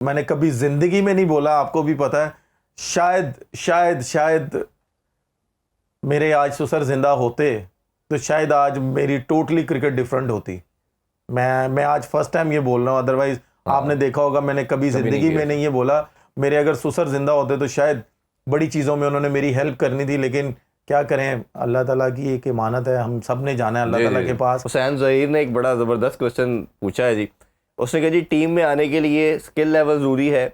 मैंने कभी जिंदगी में नहीं बोला, आपको भी पता है। शायद शायद शायद मेरे आज ससुर जिंदा होते तो शायद आज मेरी टोटली क्रिकेट डिफरेंट होती। मैं आज फर्स्ट टाइम ये बोल रहा हूँ, अदरवाइज आपने देखा होगा मैंने कभी जिंदगी में नहीं ये बोला। मेरे अगर ससुर जिंदा होते तो शायद बड़ी चीज़ों में उन्होंने मेरी हेल्प करनी थी, लेकिन क्या करें, अल्लाह ताला की एक इमानत है, हम सब ने जाना है अल्लाह ताला के पास। हुसैन ज़हीर ने एक बड़ा ज़बरदस्त क्वेश्चन पूछा है जी। उसने कहा जी टीम में आने के लिए स्किल लेवल ज़रूरी है,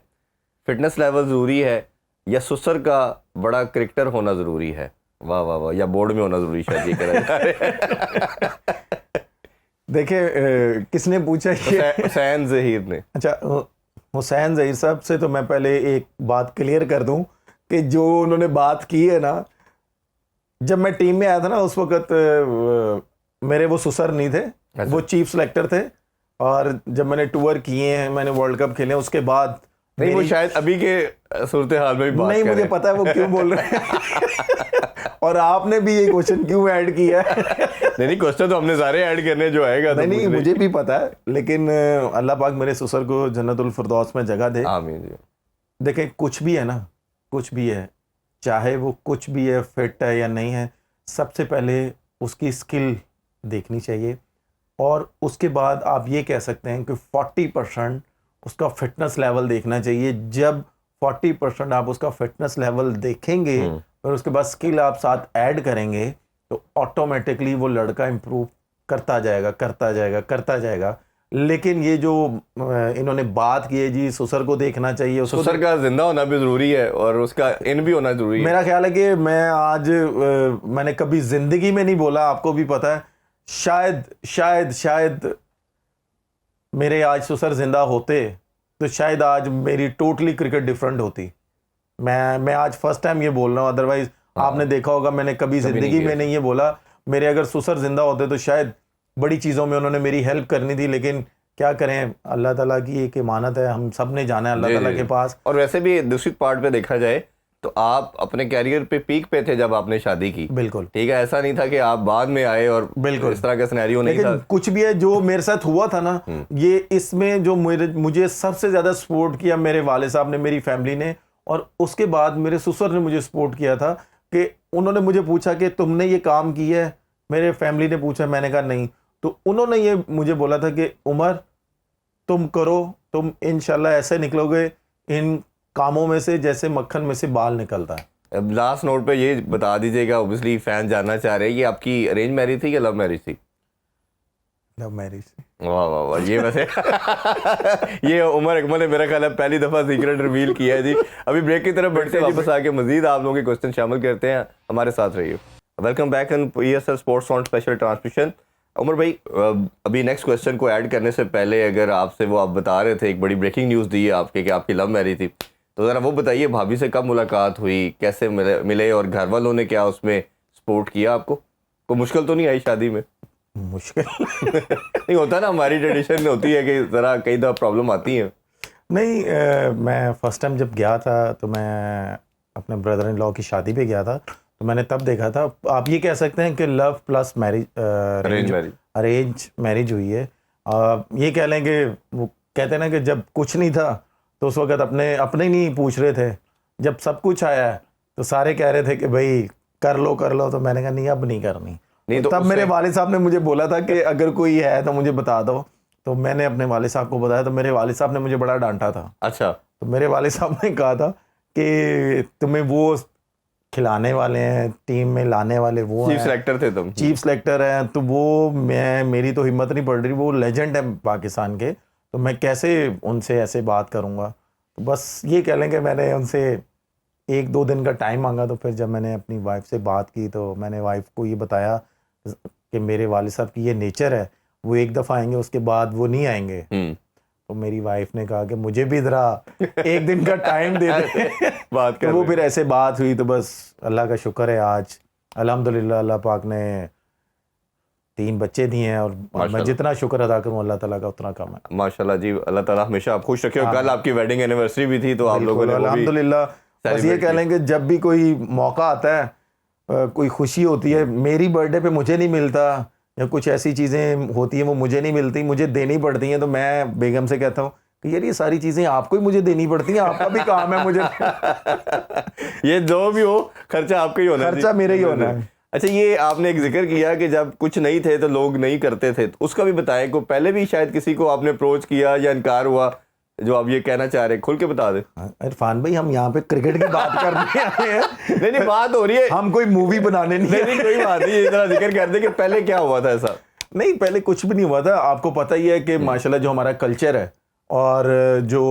फिटनेस लेवल ज़रूरी है, या ससुर का बड़ा क्रिकेटर होना ज़रूरी है? वाह वाह वाह, या बोर्ड में होना ज़रूरी शायद ये कह देखिए किसने पूछा ये? हुसैन ज़हीर ने। अच्छा, हुसैन ज़हीर साहब से तो मैं पहले एक बात क्लियर कर दूं कि जो उन्होंने बात की है ना, जब मैं टीम में आया था ना उस वक्त मेरे वो ससुर नहीं थे। अच्छा। वो चीफ सेलेक्टर थे, और जब मैंने टूर किए हैं, मैंने वर्ल्ड कप खेले, उसके बाद नहीं, वो शायद अभी के सूरत हाल में भी बात नहीं, मुझे पता है वो क्यों बोल रहे हैं और आपने भी ये क्वेश्चन क्यों ऐड किया है? नहीं, क्वेश्चन तो हमने सारे ऐड करने जो आएगा। नहीं, मुझे भी पता है, लेकिन अल्लाह पाक मेरे ससुर को जन्नतुल फिरदौस में जगह दे। आमीन जी। देखें, कुछ भी है ना, कुछ भी है, चाहे वो कुछ भी है, फिट है या नहीं है, सबसे पहले उसकी स्किल देखनी चाहिए, और उसके बाद आप ये कह सकते हैं कि 40% उसका फिटनेस लेवल देखना चाहिए। जब 40% आप उसका फिटनेस लेवल देखेंगे और उसके बाद स्किल आप साथ ऐड करेंगे तो ऑटोमेटिकली वो लड़का इम्प्रूव करता जाएगा करता जाएगा करता जाएगा। लेकिन ये जो इन्होंने बात की है जी, ससुर को देखना चाहिए, उसको ससुर का जिंदा होना भी जरूरी है और उसका इन भी होना जरूरी है। मेरा ख्याल है कि मैंने कभी जिंदगी में नहीं बोला, आपको भी पता है। शायद शायद शायद मेरे आज ससुर जिंदा होते तो शायद आज मेरी टोटली क्रिकेट डिफरेंट होती। मैं आज फर्स्ट टाइम ये बोल रहा हूँ, अदरवाइज आपने देखा होगा मैंने कभी जिंदगी में नहीं ये बोला। मेरे अगर ससुर जिंदा होते तो शायद बड़ी चीज़ों में उन्होंने मेरी हेल्प करनी थी, लेकिन क्या करें, अल्लाह ताला की एक इमानत है, हम सब ने जाना है अल्लाह ताला के पास। और वैसे भी दूसरी पार्ट पे देखा जाए तो आप अपने कैरियर पे पीक पे थे जब आपने शादी की। बिल्कुल ठीक है, ऐसा नहीं था कि आप बाद में आए और बिल्कुल इस तरह का सिनेरियो नहीं था। कुछ भी है जो मेरे साथ हुआ था ना, ये इसमें जो मुझे सबसे ज़्यादा सपोर्ट किया मेरे वाले साहब ने, मेरी फैमिली ने, और उसके बाद मेरे ससुर ने मुझे सपोर्ट किया था कि उन्होंने मुझे पूछा कि तुमने ये काम किया है, मेरे फैमिली ने पूछा, मैंने कहा नहीं, तो उन्होंने ये मुझे बोला था कि उमर तुम करो, तुम इंशाल्लाह ऐसे निकलोगे इन कामों में से जैसे मक्खन में से बाल निकलता है। अब लास्ट नोट पे ये बता दीजिएगा, ऑब्वियसली फैन जानना चाह रहे हैं कि आपकी अरेंज मैरिज थी या लव मैरिज थी? Love marriage. वाह वाह वाह, ये वैसे ये उमर अकमल ने मेरा ख्याल है पहली दफा सीक्रेट रिवील किया है जी। अभी ब्रेक की तरफ बढ़ते वापस आके मजीद आप लोगों के क्वेश्चन शामिल करते हैं, हमारे साथ रहिए। Welcome back in PSL sports on special transmission. Umar भाई, अभी नेक्स्ट क्वेश्चन को ऐड करने से पहले अगर आपसे वो आप बता रहे थे, एक बड़ी ब्रेकिंग न्यूज़ दी है आपके कि आपकी लव मैरिज थी, तो ज़रा वो बताइए, भाभी से कब मुलाकात हुई, कैसे मिले और घर वालों ने क्या उसमें सपोर्ट किया आपको? कोई मुश्किल तो नहीं आई शादी में? मुश्किल नहीं होता ना, हमारी ट्रेडिशन होती है कि ज़रा कई दफ़ा प्रॉब्लम आती है। नहीं, मैं फर्स्ट टाइम जब गया था तो मैं अपने ब्रदर इन लॉ की शादी पे गया था, तो मैंने तब देखा था। आप ये कह सकते हैं कि love plus marriage, arrange marriage हुई है। ये कह लें कि वो कहते हैं ना कि जब कुछ नहीं था तो उस वक्त अपने नहीं पूछ रहे थे, जब सब कुछ आया तो सारे कह रहे थे कि भाई कर लो, तो मैंने कहा नहीं, अब नहीं करनी। नहीं तो तब मेरे वालिद साहब ने मुझे बोला था कि अगर कोई है तो मुझे बता दो, तो मैंने अपने वालिद साहब को बताया, तो मेरे वालिद साहब ने मुझे बड़ा डांटा था। अच्छा। तो मेरे वालिद साहब ने कहा था कि तुम्हें वो खिलाने वाले हैं, टीम में लाने वाले वो चीफ सेलेक्टर थे तुम, चीफ सेलेक्टर हैं, तो वो मेरी तो हिम्मत नहीं पड़ रही, वो लेजेंड है पाकिस्तान के, तो मैं कैसे उनसे ऐसे बात करूँगा। तो बस ये कह लें कि मैंने उनसे 1-2 दिन का टाइम मांगा, तो फिर जब मैंने अपनी वाइफ से बात की तो मैंने वाइफ को ये बताया कि मेरे वालिद साहब की ये नेचर है, वो एक दफ़ा आएंगे उसके बाद वो नहीं आएंगे। तो मेरी वाइफ ने कहा कि मुझे भी ज़रा 1 दिन का टाइम दे दे बात कर। तो वो फिर ऐसे बात हुई, तो बस अल्लाह का शुक्र है आज अल्हम्दुलिल्लाह अल्लाह पाक ने 3 बच्चे दिए हैं, और मैं जितना शुक्र अदा करूँ अल्लाह ताला का उतना कम है। माशाल्लाह जी, अल्लाह ताला हमेशा आप खुश रखे। कल आपकी वेडिंग एनिवर्सरी भी थी, तो आप लोगों ने अल्हम्दुलिल्लाह, बस ये कह लें कि जब भी कोई मौका आता है, कोई खुशी होती है, मेरी बर्थडे पे मुझे नहीं मिलता या कुछ ऐसी चीज़ें होती हैं वो मुझे नहीं मिलती, मुझे देनी पड़ती हैं, तो मैं बेगम से कहता हूँ कि यार ये सारी चीजें आपको ही मुझे देनी पड़ती हैं, आपका भी काम है मुझे ये जो भी हो खर्चा आपका ही होना है, खर्चा मेरा ही होना है। अच्छा, ये आपने एक जिक्र किया कि जब कुछ नहीं थे तो लोग नहीं करते थे, तो उसका भी बताएं को पहले भी शायद किसी को आपने अप्रोच किया या इनकार हुआ, जो आप ये कहना चाह रहे हैं खुल के बता दें। इरफान भाई हम यहाँ पे क्रिकेट की बात करने आए हैं। नहीं बात हो रही है, हम कोई मूवी बनाने नहीं नहीं कोई बात नहीं, ये जरा जिक्र कर दे कि पहले क्या हुआ था ऐसा। नहीं, पहले कुछ भी नहीं हुआ था। आपको पता ही है कि माशाल्लाह जो हमारा कल्चर है और जो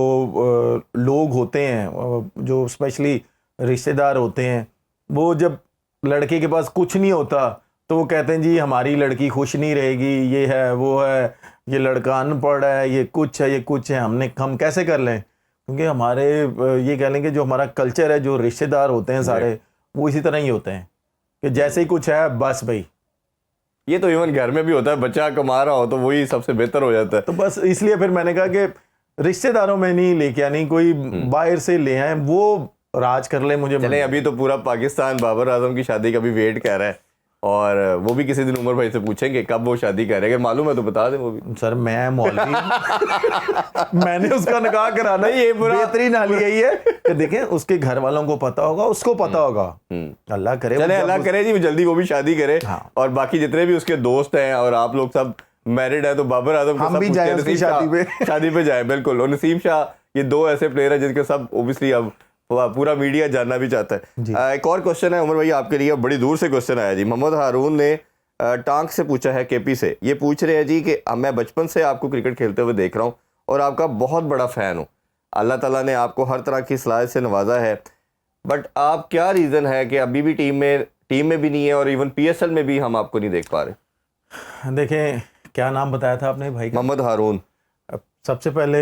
लोग होते हैं, जो स्पेशली रिश्तेदार होते हैं, वो जब लड़के के पास कुछ नहीं होता तो वो कहते हैं जी हमारी लड़की खुश नहीं रहेगी, ये है वो है, ये लड़का अनपढ़ है, ये कुछ है, ये कुछ है, हम कैसे कर लें? क्योंकि हमारे ये कह लेंगे जो हमारा कल्चर है, जो रिश्तेदार होते हैं सारे, वो इसी तरह ही होते हैं कि जैसे ही कुछ है बस भाई। ये तो इवन घर में भी होता है, बच्चा कमा रहा हो तो वही सबसे बेहतर हो जाता है। तो बस इसलिए फिर मैंने कहा कि रिश्तेदारों में नहीं लेके आनी, कोई बाहर से ले आए, वो राज कर ले। मुझे चले, अभी तो पूरा पाकिस्तान बाबर आजम की शादी का भी वेट कर रहा है, और वो भी किसी दिन उमर भाई से पूछेंगे कब वो शादी कर रहे हैं, मालूम है तो बता दें वो भी। सर मैं मौलवी मैंने उसका निकाह कराना, ये बेहतरीन हाल यही है कि देखें उसके घर वालों को पता होगा, उसको पता होगा, अल्लाह करे, चले अल्लाह करे जी जल्दी वो भी शादी करे। हाँ। और बाकी जितने भी उसके दोस्त हैं और आप लोग सब मैरिड है तो बाबर आजम हम भी जाए उसकी शादी पे जाए बिल्कुल। और नसीम शाह, ये दो ऐसे प्लेयर हैं जिनके सब ओबियसली अब पूरा मीडिया जानना भी चाहता है। एक और क्वेश्चन है उमर भाई आपके लिए, बड़ी दूर से क्वेश्चन आया जी। मोहम्मद हारून ने टांक से पूछा है, केपी से। ये पूछ रहे हैं जी कि मैं बचपन से आपको क्रिकेट खेलते हुए देख रहा हूँ और आपका बहुत बड़ा फ़ैन हूँ। अल्लाह ताला ने आपको हर तरह की सलाहियत से नवाजा है, बट आप क्या रीज़न है कि अभी भी टीम में भी नहीं है और इवन PSL में भी हम आपको नहीं देख पा रहे? देखें, क्या नाम बताया था आपने भाई? मोहम्मद हारून। सबसे पहले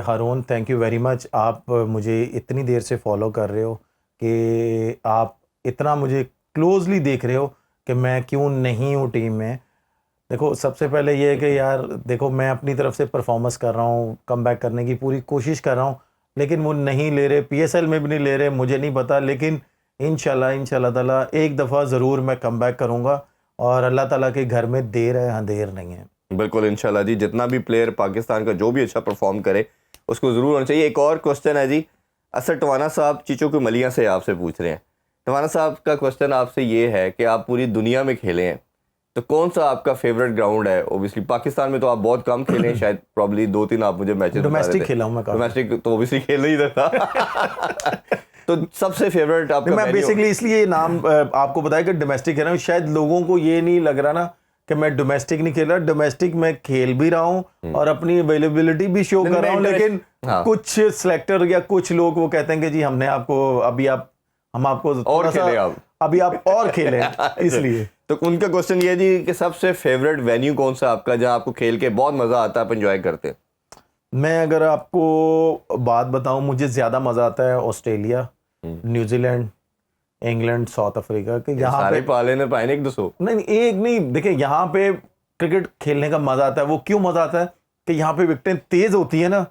हारून, थैंक यू वेरी मच। आप मुझे इतनी देर से फॉलो कर रहे हो कि आप इतना मुझे क्लोजली देख रहे हो कि मैं क्यों नहीं हूँ टीम में। देखो, सबसे पहले ये है कि यार देखो, मैं अपनी तरफ से परफॉर्मेंस कर रहा हूँ, कम बैक करने की पूरी कोशिश कर रहा हूँ, लेकिन वो नहीं ले रहे, PSL में भी नहीं ले रहे, मुझे नहीं पता, लेकिन इंशाल्लाह ताला एक दफ़ा ज़रूर मैं कम बैक करूँगा और अल्लाह ताला के घर में देर है अंधेर नहीं है। बिल्कुल इंशाल्लाह जी, जितना भी प्लेयर पाकिस्तान का जो भी अच्छा परफॉर्म करे उसको ज़रूर होना चाहिए। एक और क्वेश्चन है जी, असर टवाना साहब चीचों की मलिया से आपसे पूछ रहे हैं। टवाना साहब का क्वेश्चन आपसे ये है कि आप पूरी दुनिया में खेले हैं, तो कौन सा आपका फेवरेट ग्राउंड है? ओबियसली पाकिस्तान में तो आप बहुत कम खेले हैं, शायद प्रॉब्ली 2-3 आप मुझे मैचेस डोमेस्टिक खेला हूँ मैं। डोमेस्टिक तो ओबियसली खेल नहीं था तो सबसे फेवरेट आपका? मैं बेसिकली इसलिए नाम आपको बताया कि डोमेस्टिक खेल रहा हूँ। शायद लोगों को ये नहीं लग रहा ना कि मैं डोमेस्टिक नहीं खेल रहा। डोमेस्टिक मैं खेल भी रहा हूँ और अपनी अवेलेबिलिटी भी शो कर रहा हूँ, लेकिन कुछ सिलेक्टर या कुछ लोग वो कहते हैं कि जी हमने आपको हम आपको और खेले, अभी आप और खेलें इसलिए। तो उनका क्वेश्चन ये जी कि सबसे फेवरेट वेन्यू कौन सा आपका, जहां आपको खेल के बहुत मजा आता है, आप एंजॉय करते हैं? मैं अगर आपको बात बताऊं, मुझे ज्यादा मजा आता है Australia, New Zealand, England, south Africa के। यहाँ पे पाले ने पाए एक दो नहीं, एक नहीं, देखिए यहाँ पे क्रिकेट खेलने का मजा आता है। वो क्यों मजा आता है कि यहाँ पे विकेटें तेज होती है ना,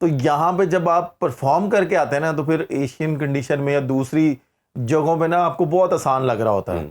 तो यहाँ पे जब आप परफॉर्म करके आते हैं ना, तो फिर एशियन कंडीशन में या दूसरी जगहों पे ना आपको बहुत आसान लग रहा होता है।